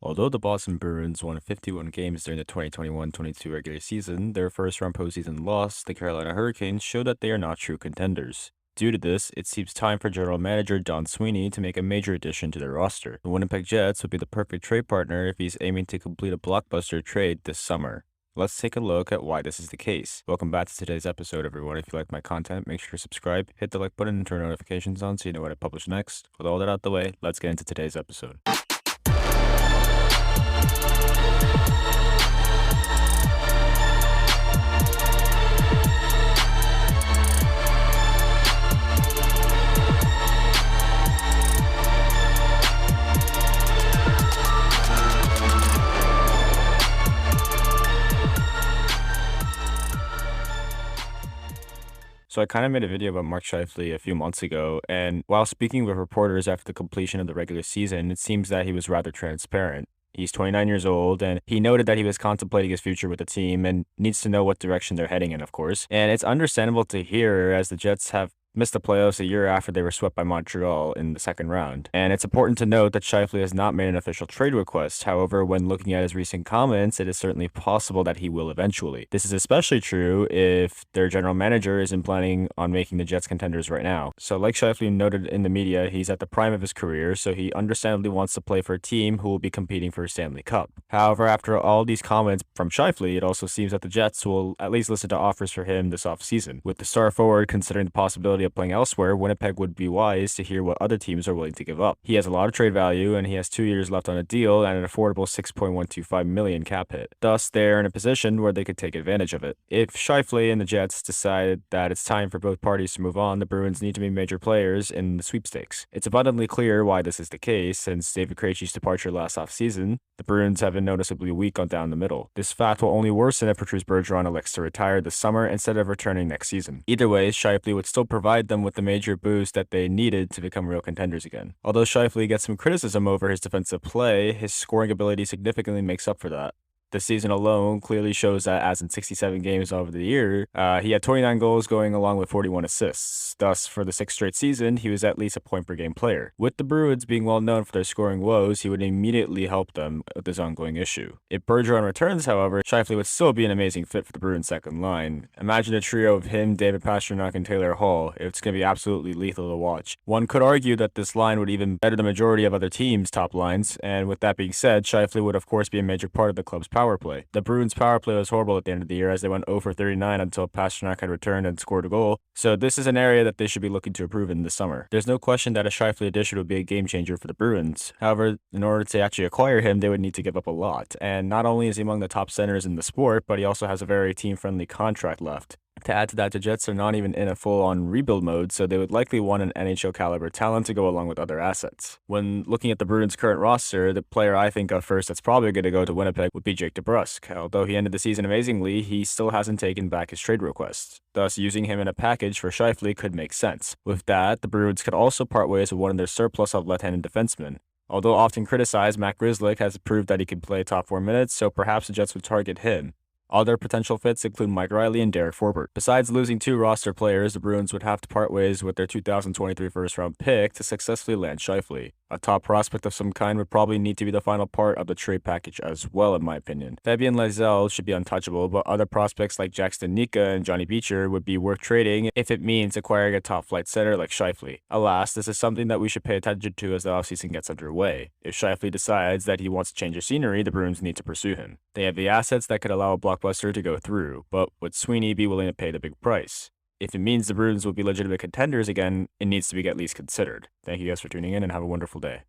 Although the Boston Bruins won 51 games during the 2021-22 regular season, their first-round postseason loss, the Carolina Hurricanes, showed that they are not true contenders. Due to this, it seems time for general manager Don Sweeney to make a major addition to their roster. The Winnipeg Jets would be the perfect trade partner if he's aiming to complete a blockbuster trade this summer. Let's take a look at why this is the case. Welcome back to today's episode, everyone. If you like my content, make sure to subscribe, hit the like button, and turn notifications on so you know when I publish next. With all that out the way, let's get into today's episode. So I kind of made a video about Mark Scheifele a few months ago, and while speaking with reporters after the completion of the regular season, it seems that he was rather transparent. He's 29 years old, and he noted that he was contemplating his future with the team and needs to know what direction they're heading in, of course. And it's understandable to hear, as the Jets have missed the playoffs a year after they were swept by Montreal in the second round. And it's important to note that Scheifele has not made an official trade request. However, when looking at his recent comments, it is certainly possible that he will eventually. This is especially true if their general manager isn't planning on making the Jets contenders right now. So like Scheifele noted in the media, he's at the prime of his career, so he understandably wants to play for a team who will be competing for a Stanley Cup. However, after all these comments from Scheifele, it also seems that the Jets will at least listen to offers for him this offseason. With the star forward considering the possibility of playing elsewhere, Winnipeg would be wise to hear what other teams are willing to give up. He has a lot of trade value, and he has 2 years left on a deal and an affordable $6.125 million cap hit. Thus, they're in a position where they could take advantage of it. If Scheifele and the Jets decide that it's time for both parties to move on, the Bruins need to be major players in the sweepstakes. It's abundantly clear why this is the case. Since David Krejci's departure last offseason, the Bruins have been noticeably weak on down the middle. This fact will only worsen if Bergeron elects to retire this summer instead of returning next season. Either way, Scheifele would still provide them with the major boost that they needed to become real contenders again. Although Scheifele gets some criticism over his defensive play, his scoring ability significantly makes up for that. The season alone clearly shows that, as in 67 games over the year, he had 29 goals going along with 41 assists. Thus, for the 6th straight season, he was at least a point-per-game player. With the Bruins being well known for their scoring woes, he would immediately help them with this ongoing issue. If Bergeron returns, however, Scheifele would still be an amazing fit for the Bruins' second line. Imagine a trio of him, David Pastrnak, and Taylor Hall. It's going to be absolutely lethal to watch. One could argue that this line would even better the majority of other teams' top lines, and with that being said, Scheifele would of course be a major part of the club's power play. The Bruins' power play was horrible at the end of the year, as they went 0 for 39 until Pastrnak had returned and scored a goal, so this is an area that they should be looking to improve in this summer. There's no question that a Scheifele addition would be a game changer for the Bruins. However, in order to actually acquire him, they would need to give up a lot, and not only is he among the top centers in the sport, but he also has a very team-friendly contract left. To add to that, the Jets are not even in a full-on rebuild mode, so they would likely want an NHL-caliber talent to go along with other assets. When looking at the Bruins' current roster, the player I think of first that's probably going to go to Winnipeg would be Jake DeBrusk. Although he ended the season amazingly, he still hasn't taken back his trade request. Thus, using him in a package for Scheifele could make sense. With that, the Bruins could also part ways with one of their surplus of left-handed defensemen. Although often criticized, Matt Grzelcyk has proved that he can play top 4 minutes, so perhaps the Jets would target him. Other potential fits include Mike Riley and Derek Forbort. Besides losing 2 roster players, the Bruins would have to part ways with their 2023 first-round pick to successfully land Scheifele. A top prospect of some kind would probably need to be the final part of the trade package as well, in my opinion. Fabian Lysell should be untouchable, but other prospects like Jackson Nika and Johnny Beecher would be worth trading if it means acquiring a top-flight center like Scheifele. Alas, this is something that we should pay attention to as the offseason gets underway. If Scheifele decides that he wants to change the scenery, the Bruins need to pursue him. They have the assets that could allow a blockbuster to go through, but would Sweeney be willing to pay the big price? If it means the Bruins will be legitimate contenders again, it needs to be at least considered. Thank you guys for tuning in and have a wonderful day.